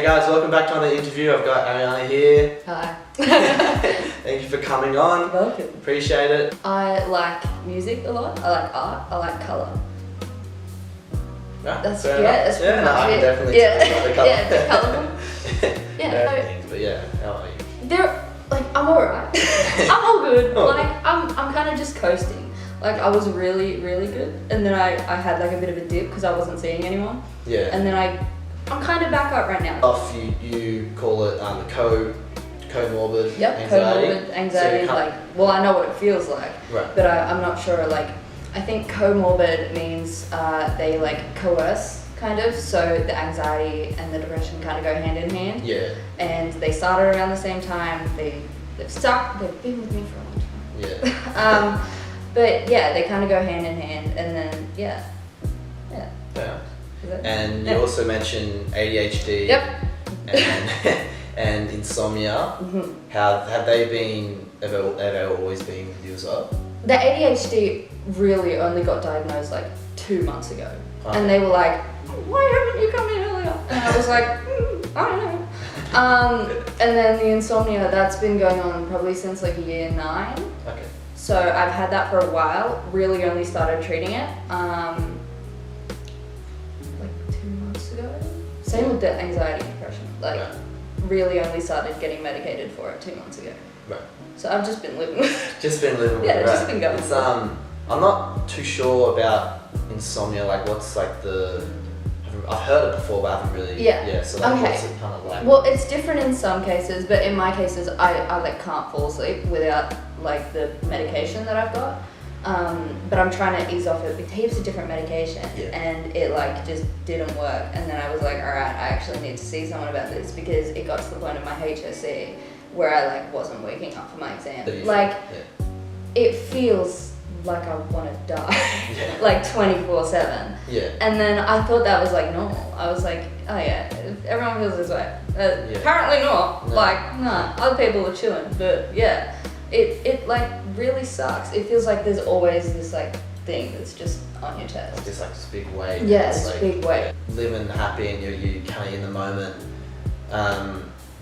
Hey guys, welcome back to another interview. I've got Ariana here. Hi. Thank you for coming on. Welcome. Appreciate it. I like music a lot. I like art. I like colour. Right, That's fair yeah. enough. That's pretty no, much I can it. definitely Yeah. tell the colour. Yeah, it's colourful. Yeah. Things, but yeah, how are you? They're like I'm alright. I'm all good. Oh. Like I'm kind of just coasting. Like I was really good, and then I had like a bit of a dip because I wasn't seeing anyone. Yeah. And then I'm kind of back up right now. Off, you call it comorbid Yep, anxiety. comorbid anxiety. So Like, well, I know what it feels like, right. but I'm not sure. Like, I think comorbid means they like coerce, kind of. So the anxiety and the depression kind of go hand in hand. Yeah. And they started around the same time. They've been with me for a long time. Yeah. But yeah, they kind of go hand in hand, and then yeah. Yeah. Is that- And you also mentioned ADHD. Yep. And insomnia. Mm-hmm. Have they always been with you as well? The ADHD really only got diagnosed like 2 months ago. Okay. And they were like, why haven't you come in earlier? And I was like, I don't know. And then the insomnia, that's been going on probably since like year 9. Okay. So I've had that for a while, really only started treating it like 2 months ago. Same with the anxiety and depression. Like Right. really only started getting medicated for it 2 months ago. Right. So I've just been living with it. Just been living with Yeah, it, just right? been going. It's, I'm not too sure about insomnia, like what's like I've heard it before but I haven't really, Yeah. so like Okay. what's it kind of like? Well, it's different in some cases, but in my cases, I like can't fall asleep without like the medication that I've got. But I'm trying to ease off it with heaps of different medication, Yeah. and it like just didn't work. And then I was like, all right, I actually need to see someone about this because it got to the point of my HSC where I like wasn't waking up for my exam. That you Like feel- it feels like I want to die, Yeah. like 24/7. yeah. And then I thought that was like normal. I was like, oh yeah, everyone feels this way. Yeah. Apparently not. No. Like, nah, other people are chilling. But yeah, it like really sucks. It feels like there's always this like thing that's just on your chest. It's like this big weight. Yeah, it's this like big weight. living happy and you kind of in the moment.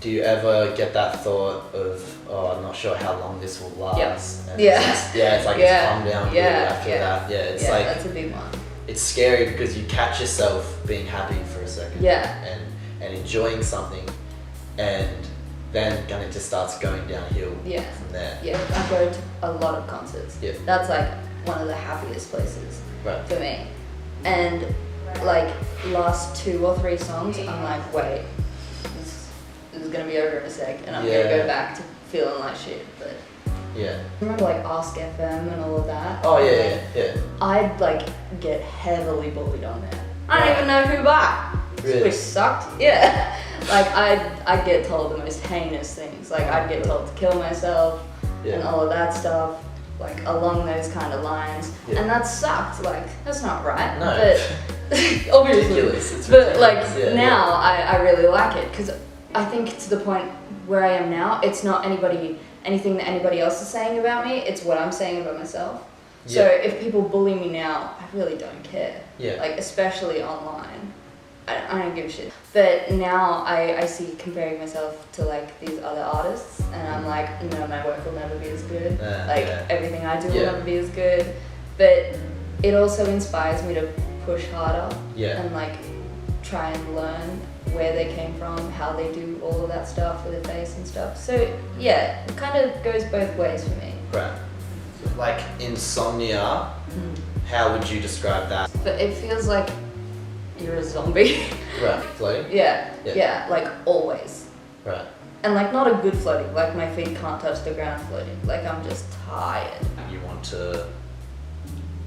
Do you ever get that thought of, oh, I'm not sure how long this will last? And Yeah. It's like Yeah. it's calm down Yeah. really after Yeah. that. Yeah, it's Yeah, like, that's a big one. it's scary because you catch yourself being happy for a second. Yeah. And enjoying something, and then kind of just starts going downhill Yeah. from there. Yeah, I go to a lot of concerts. Yeah. That's like one of the happiest places Right. for me. And like last 2 or 3 songs, I'm like, wait, this is gonna be over in a sec, and I'm Yeah. gonna go back to feeling like shit. But Yeah. remember like Ask FM and all of that? Oh yeah. I'd like get heavily bullied on there. I Right. don't even know who by. Really? Which sucked. Yeah. Like I'd get told the most heinous things. Like I'd get told to kill myself and Yeah. all of that stuff. Like along those kind of lines. Yeah. And that sucked. Like that's not right. No. But obviously. Ridiculous. It's But like ridiculous. Yeah, now I really like it because I think to the point where I am now, it's not anything that anybody else is saying about me, it's what I'm saying about myself. So Yeah. if people bully me now, I really don't care. Yeah. Like especially online. I don't give a shit. But now I see comparing myself to like these other artists and I'm like, no, my work will never be as good. Like yeah. everything I do Yeah. will never be as good. But it also inspires me to push harder Yeah. and like try and learn where they came from, how they do all of that stuff with their face and stuff. So yeah, it kind of goes both ways for me. Right. Like insomnia, how would you describe that? But it feels like you're a zombie. Right. Floating? Yeah, Yeah. yeah, like always. Right. And like not a good floating, like my feet can't touch the ground floating. Like I'm just tired. You want to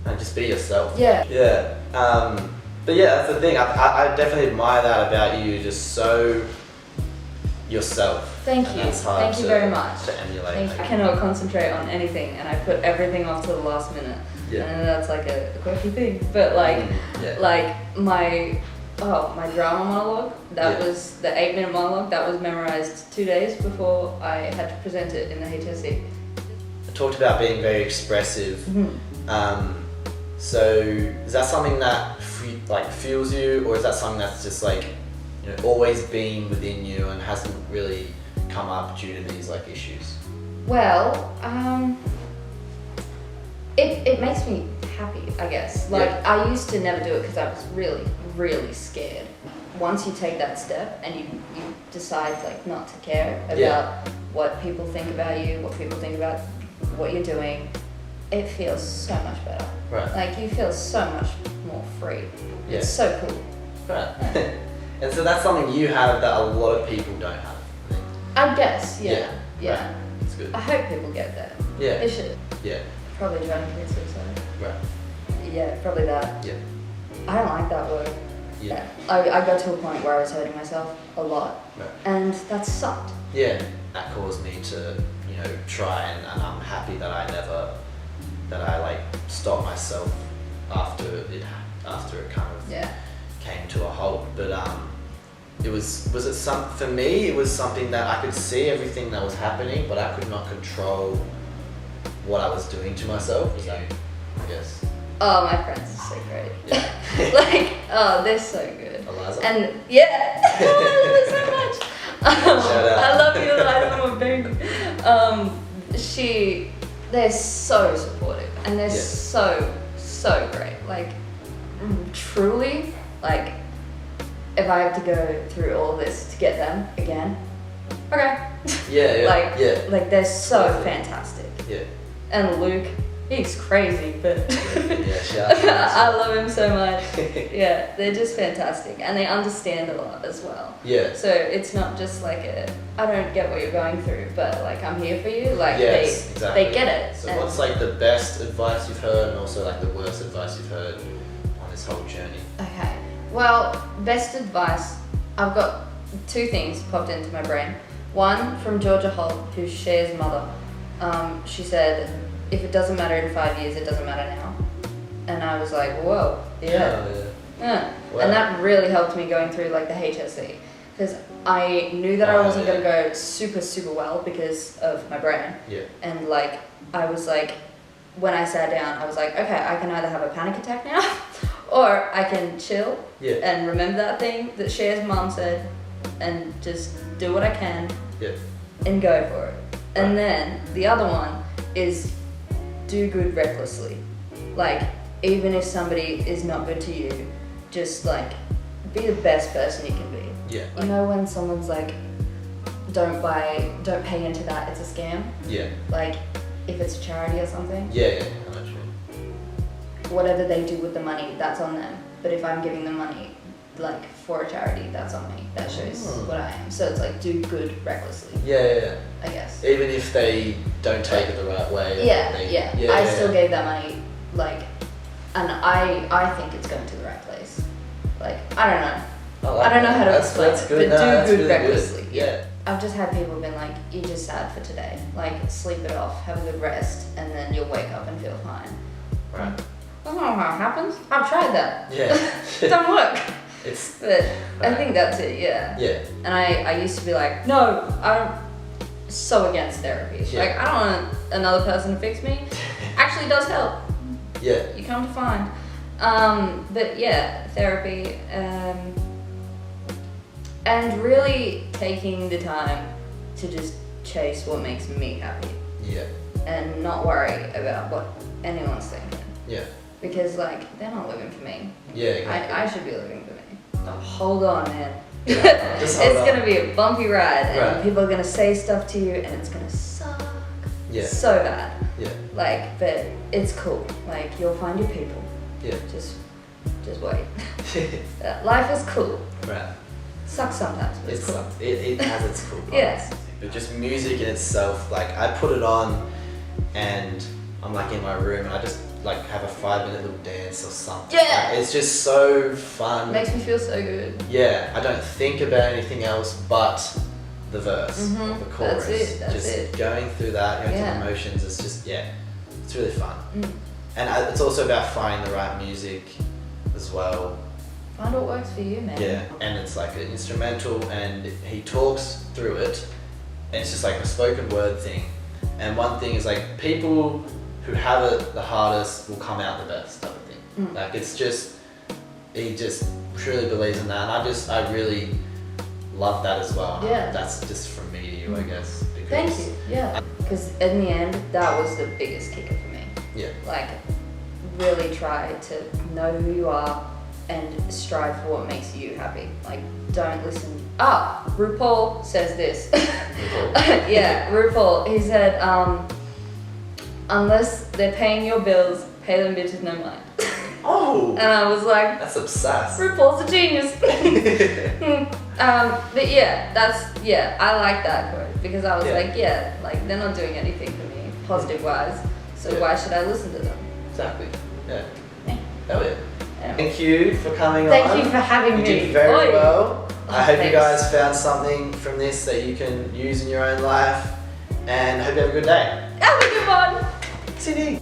and just be yourself. Yeah. Yeah. But yeah, that's the thing. I definitely admire that about you. You're just so yourself. Thank And you. that's hard Thank you to- very much. To emulate. Thank you. I cannot concentrate on anything and I put everything off to the last minute. Yeah. And that's like a quirky thing. But like Yeah. like my drama monologue, that Yeah. was the 8-minute monologue, that was memorized 2 days before I had to present it in the HSC. I talked about being very expressive. So is that something that fuels you, or is that something that's just like always been within you and hasn't really come up due to these like issues? Well, it makes me happy, I guess. Like, I used to never do it because I was really, really scared. Once you take that step and you decide like not to care about what people think about you, what people think about what you're doing, it feels so much better. Right. Like, you feel so much more free. Yeah. It's so cool. Right. And so that's something you have that a lot of people don't have, I think. I guess, yeah. Right. That's good. I hope people get that. Yeah. They should. Yeah. Probably trying to commit suicide. Right. Yeah, probably that. Yeah. I don't like that word. Yeah. I got to a point where I was hurting myself a lot. Right. And that sucked. Yeah. That caused me to, try, and I'm happy that I like stopped myself after it kind of came to a halt. But for me it was something that I could see everything that was happening, but I could not control what I was doing to myself. I guess. Oh, my friends are so great. Yeah. Like, oh, they're so good. Eliza? And yeah, I love her so much. Shout out. I love you, Eliza, my baby. They're so supportive and they're so great. Like, truly, like, if I have to go through all this to get them again, okay. Yeah. Like they're so fantastic. Yeah. And Luke, he's crazy, but Shout out. I love him so much. Yeah, they're just fantastic, and they understand a lot as well. Yeah. So it's not just like I don't get what you're going through, but like, I'm here for you. Like, exactly. they get it. So what's like the best advice you've heard, and also like the worst advice you've heard on this whole journey? Okay. Well, best advice. I've got two things popped into my brain. One from Georgia Holt, who's Cher's mother. She said, if it doesn't matter in 5 years, it doesn't matter now. And I was like, whoa, yeah. Wow. And that really helped me going through like the HSC, because I knew that I wasn't going to go super, super well because of my brain. Yeah. And like, I was like, when I sat down, I was like, okay, I can either have a panic attack now or I can chill and remember that thing that Cher's mom said and just do what I can and go for it. And then the other one is do good recklessly. Like, even if somebody is not good to you, just like be the best person you can be. Yeah. You know when someone's like, don't pay into that, it's a scam? Yeah. Like, if it's a charity or something? Yeah, I know what you mean. Whatever they do with the money, that's on them. But if I'm giving them money, like, for a charity, that's on me. That shows what I am. So it's like, do good recklessly. Yeah. I guess. Even if they don't take it the right way. I still gave that money, like, and I think it's going to the right place. Like, I don't know. I don't know how to explain it, good. But No, do good really recklessly. Good. Yeah. I've just had people been like, you're just sad for today. Like, sleep it off, have a good rest, and then you'll wake up and feel fine. Right. I don't know how it happens. I've tried that. Yeah. It don't work. But I right. think that's it, yeah. Yeah. And I used to be like, no, I don't, so against therapy. Yeah. Like, I don't want another person to fix me. Actually does help. Yeah. You come to find. But yeah, therapy, and really taking the time to just chase what makes me happy. Yeah. And not worry about what anyone's thinking. Yeah. Because like, they're not living for me. Yeah, exactly. I should be living for me. Oh, hold on, man. Just hold it's on. gonna be a bumpy ride, and Right. people are gonna say stuff to you, and it's gonna suck. Yeah. So bad. Yeah. Like, but it's cool. Like, you'll find your people. Yeah. Just wait. Life is cool. Right. Sucks sometimes, but it's cool. It has its cool parts. Yes. But just music in itself, like I put it on and I'm like in my room and I just like have a 5-minute little dance or something. Yeah. Like, it's just so fun. It makes me feel so good. Yeah, I don't think about anything else but the verse, Mhm. the chorus. That's just it. going through that, going Yeah. through the emotions, it's just, it's really fun. Mm. And it's also about finding the right music as well. Find what works for you, man. Yeah, and it's like an instrumental and he talks through it and it's just like a spoken word thing. And one thing is like people who have it the hardest will come out the best type of thing. Mm. Like it's just, he just truly believes in that, and I really love that as well. Yeah. That's just from me to you, I guess. Because Thank you. Yeah. Because in the end, that was the biggest kicker for me. Yeah. Like, really try to know who you are and strive for what makes you happy. Like, don't listen. RuPaul says this. RuPaul. Yeah, RuPaul. He said, unless they're paying your bills, pay them bitches no mind. Oh! And I was like, That's obsessed. RuPaul's a genius. But yeah, I like that quote because I was like, like they're not doing anything for me, positive wise. So why should I listen to them? Exactly. Yeah. Yeah. Hell yeah. Anyway. Thank you for coming on. Thank you for having me. You did very well. I hope you Thanks. guys found something from this that you can use in your own life, and I hope you have a good day. Have a good one. See you.